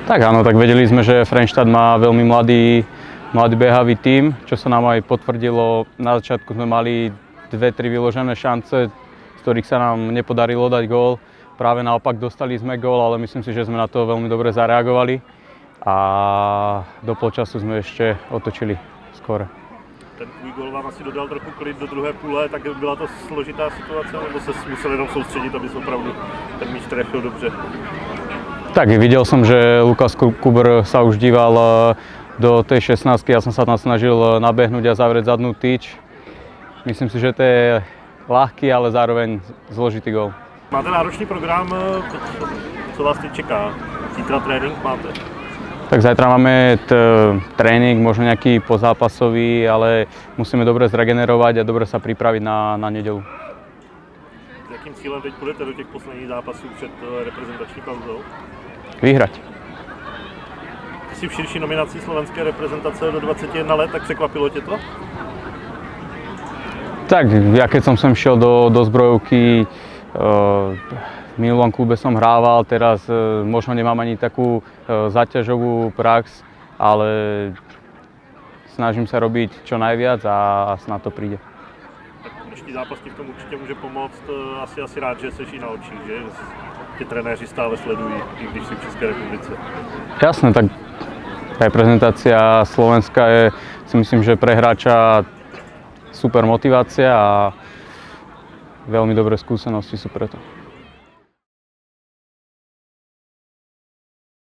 Tak áno, tak vedeli sme, že Frenštát má veľmi mladý behavý tím, čo sa nám aj potvrdilo. Na začiatku sme mali 2-3 vyložené šance, z ktorých sa nám nepodarilo dať gól. Práve naopak dostali sme gól, ale myslím si, že sme na to veľmi dobre zareagovali a do polčasu sme ešte otočili skóre. Ten tvůj gól vám asi dodal trochu klid do druhé půle, tak byla to složitá situace, nebo se musel jenom soustředit, aby opravdu ten míč trefil dobře? Tak videl som, že Lukas Kubr sa už díval do tej 16-ky, ja som sa tam snažil nabehnúť a zavrieť zadnú tyč. Myslím si, že to je ľahký, ale zároveň zložitý gól. Máte náročný program, co vás teď čeká? Zítra trénink máte? Tak zajtra máme tréning, možno nejaký pozápasový, ale musíme dobre zregenerovať a dobre sa pripraviť na nedeľu. S jakým cílem teď půjdete do těch posledních zápasů před reprezentační pauzou? Vyhrať. Ty jsi v širší nominací slovenské reprezentace do 21 let, tak překvapilo tě to? Tak, ja keď som sem šiel do zbrojovky, v minulom klube som hrával, teraz možno nemám ani takú záťažovú prax, ale snažím sa robiť čo najviac a snad to príde. Tak dnešní zápas ti v tom určitě může pomoct, asi rád, že jsi i na očích, že tě trenéři stále sledují, i když jsi v České republice. Jasné, tak reprezentácia Slovenska je, si myslím, že pre hráča super motivácia a veľmi dobré skúsenosti sú preto.